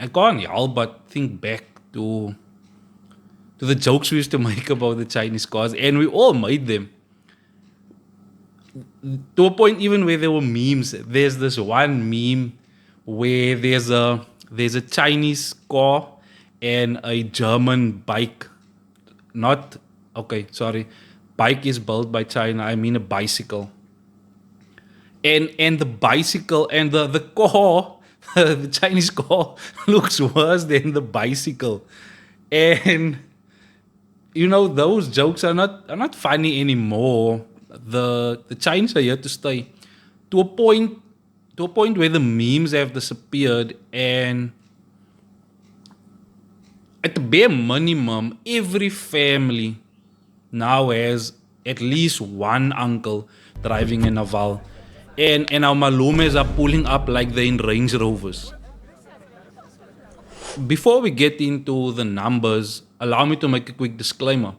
I can't help but think back to the jokes we used to make about the Chinese cars, and we all made them. To a point even where there were memes. There's this one meme where there's a Chinese car and a German bike. Not okay, sorry. Bike is built by China. I mean a bicycle. And the bicycle and the car, the Chinese car looks worse than the bicycle. And those jokes are not funny anymore. The Chinese are here to stay. To a point where the memes have disappeared, and at the bare minimum, every family now has at least one uncle driving an Haval. And our malumes are pulling up like they're in Range Rovers. Before we get into the numbers, allow me to make a quick disclaimer.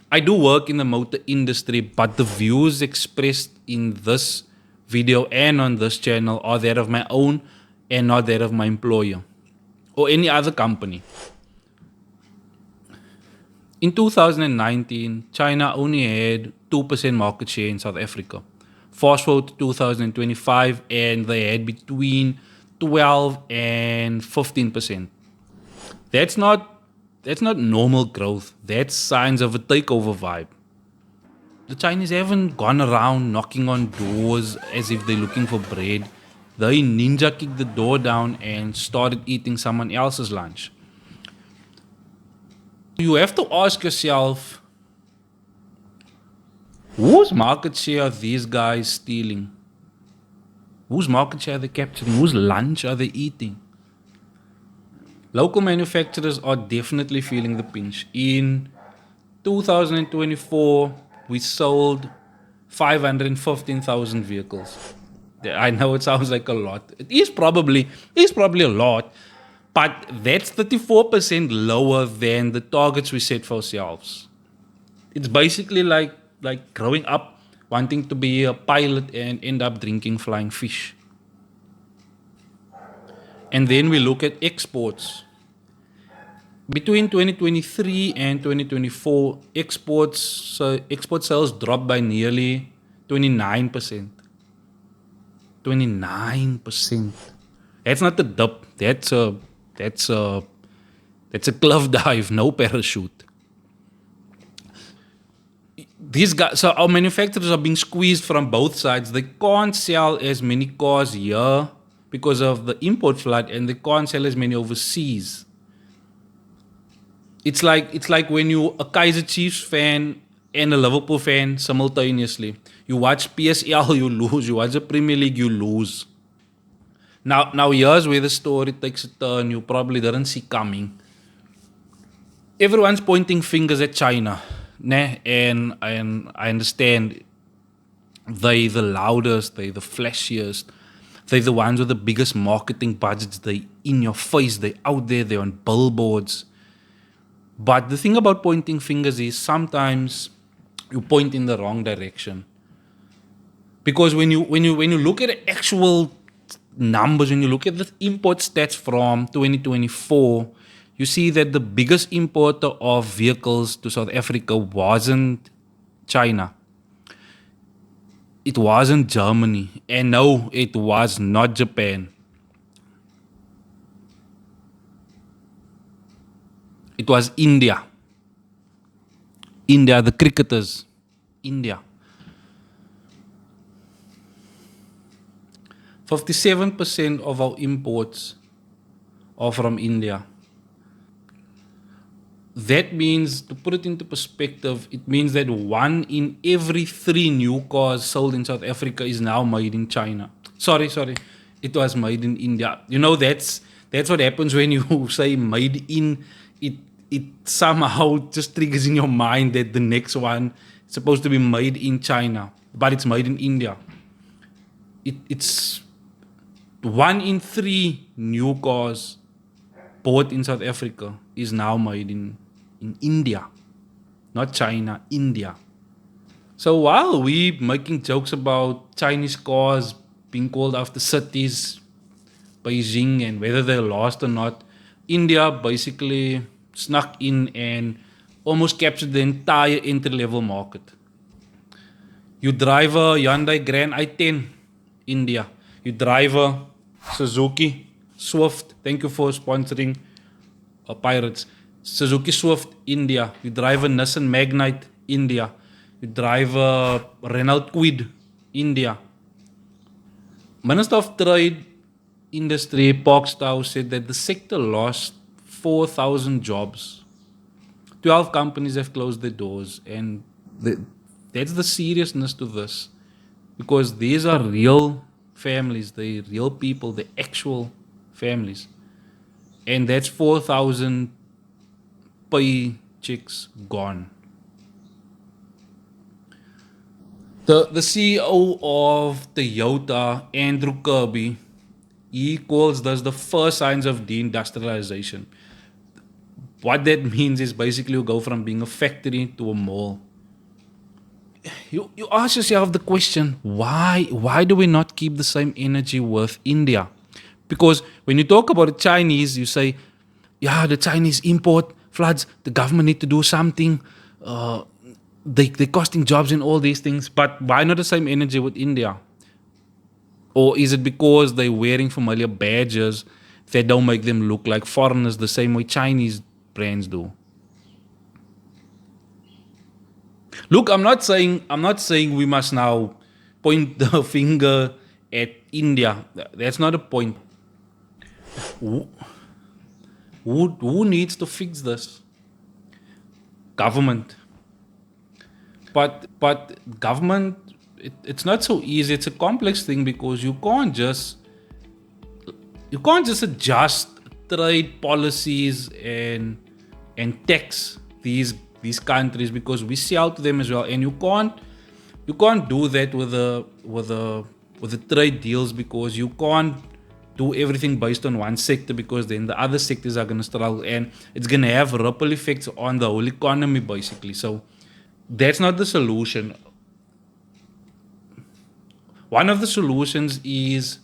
I do work in the motor industry, but the views expressed in this video and on this channel are that of my own and not that of my employer or any other company. In 2019, China only had 2% market share in South Africa. Fast forward to 2025, and they had between 12 and 15%. That's not normal growth. That's signs of a takeover vibe. The Chinese haven't gone around knocking on doors as if they're looking for bread. They ninja kicked the door down and started eating someone else's lunch. You have to ask yourself, whose market share are these guys stealing? Whose market share are they capturing? Whose lunch are they eating? Local manufacturers are definitely feeling the pinch. In 2024, we sold 515,000 vehicles. I know it sounds like a lot. It is probably a lot, but that's 34% lower than the targets we set for ourselves. It's basically like growing up wanting to be a pilot and end up drinking flying fish. And then we look at exports. Between 2023 and 2024, export sales dropped by nearly 29%. 29%. That's not a dip. That's a cliff dive, no parachute. These guys, so our manufacturers are being squeezed from both sides. They can't sell as many cars here because of the import flood, and they can't sell as many overseas. It's like when you're a Kaizer Chiefs fan and a Liverpool fan simultaneously. You watch PSL, you lose. You watch the Premier League, you lose. Now here's where the story takes a turn you probably didn't see coming. Everyone's pointing fingers at China, and I understand they the loudest, they the flashiest, they the ones with the biggest marketing budgets. They in your face, they out there, they're on billboards. But the thing about pointing fingers is sometimes you point in the wrong direction. Because when you look at the actual numbers, when you look at the import stats from 2024, you see that the biggest importer of vehicles to South Africa wasn't China. It wasn't Germany. And no, it was not Japan. It was India. India, the cricketers. India. 57% of our imports are from India. That means, to put it into perspective, it means that 1 in every 3 new cars sold in South Africa is now made in China. Sorry. It was made in India. That's what happens when you say made in. It somehow just triggers in your mind that the next one is supposed to be made in China, but it's made in India. It's 1 in 3 new cars bought in South Africa is now made in India, not China, India. So while we making jokes about Chinese cars being called after cities, Beijing, and whether they lost or not, India basically snuck in and almost captured the entire entry-level market. You drive a Hyundai Grand i10, India. You drive a Suzuki Swift. Thank you for sponsoring Pirates. Suzuki Swift, India. You drive a Nissan Magnite, India. You drive a Renault Kwid, India. Minister of Trade Industry, Park Stow, said that the sector lost 4,000 jobs. 12 companies have closed their doors, and that's the seriousness to this, because these are real families, the real people, the actual families, and that's 4,000 paychecks gone. The CEO of Toyota, Andrew Kirby, he calls this the first signs of de-industrialization. What that means is basically you go from being a factory to a mall. You ask yourself the question, why do we not keep the same energy with India? Because when you talk about the Chinese, you say, yeah, the Chinese import floods, the government need to do something, they're costing jobs and all these things, but why not the same energy with India? Or is it because they're wearing familiar badges that don't make them look like foreigners the same way Chinese brands do? Look, I'm not saying we must now point the finger at India. That's not the point. Who needs to fix this? Government. But government, it's not so easy. It's a complex thing, because you can't just adjust trade policies and tax these countries, because we sell to them as well, and you can't do that with the trade deals, because you can't do everything based on one sector, because then the other sectors are going to struggle, and it's going to have ripple effects on the whole economy basically. So that's not the solution. One of the solutions is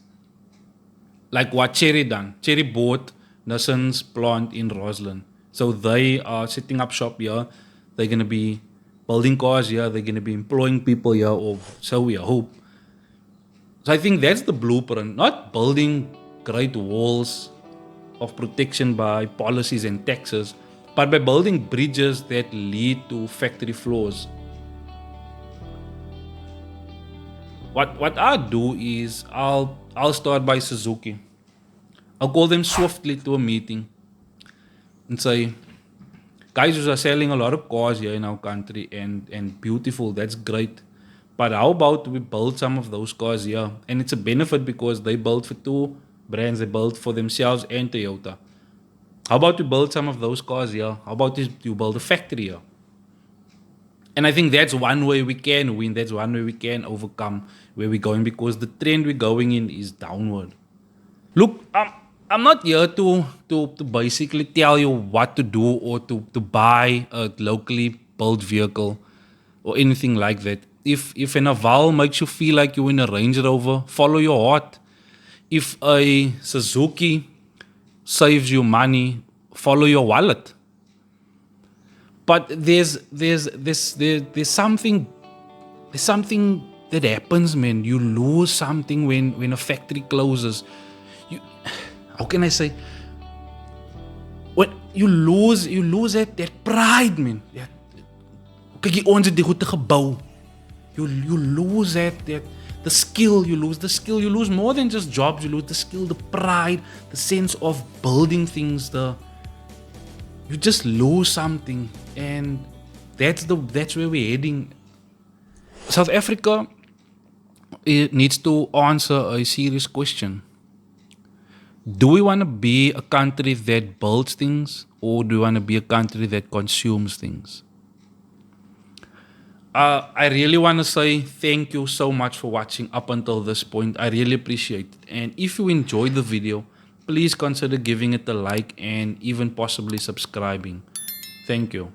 like what Cherry done. Cherry bought Nissan's plant in Roslyn. So they are setting up shop here. They're going to be building cars here. They're going to be employing people here, or so we hope. So I think that's the blueprint. Not building great walls of protection by policies and taxes, but by building bridges that lead to factory floors. What I'll do is I'll start by Suzuki. I'll call them swiftly to a meeting and say, guys, you are selling a lot of cars here in our country, and beautiful, that's great. But how about we build some of those cars here? And it's a benefit, because they build for two brands. They build for themselves and Toyota. How about we build some of those cars here? How about you build a factory here? And I think that's one way we can win. That's one way we can overcome where we're going, because the trend we're going in is downward. Look, I'm not here to basically tell you what to do, or to buy a locally built vehicle or anything like that. If an Haval makes you feel like you're in a Range Rover, follow your heart. If a Suzuki saves you money, follow your wallet. But there's something that happens, man. You lose something when a factory closes. How can I say? When you lose that pride, man. Kyk, ons het die goed gebou. You lose the skill. You lose the skill. You lose more than just jobs. You lose the skill, the pride, the sense of building things. You just lose something, and that's where we're heading. South Africa, it needs to answer a serious question. Do we want to be a country that builds things, or do we want to be a country that consumes things? I really want to say thank you so much for watching up until this point. I really appreciate it. And if you enjoyed the video, please consider giving it a like and even possibly subscribing. Thank you.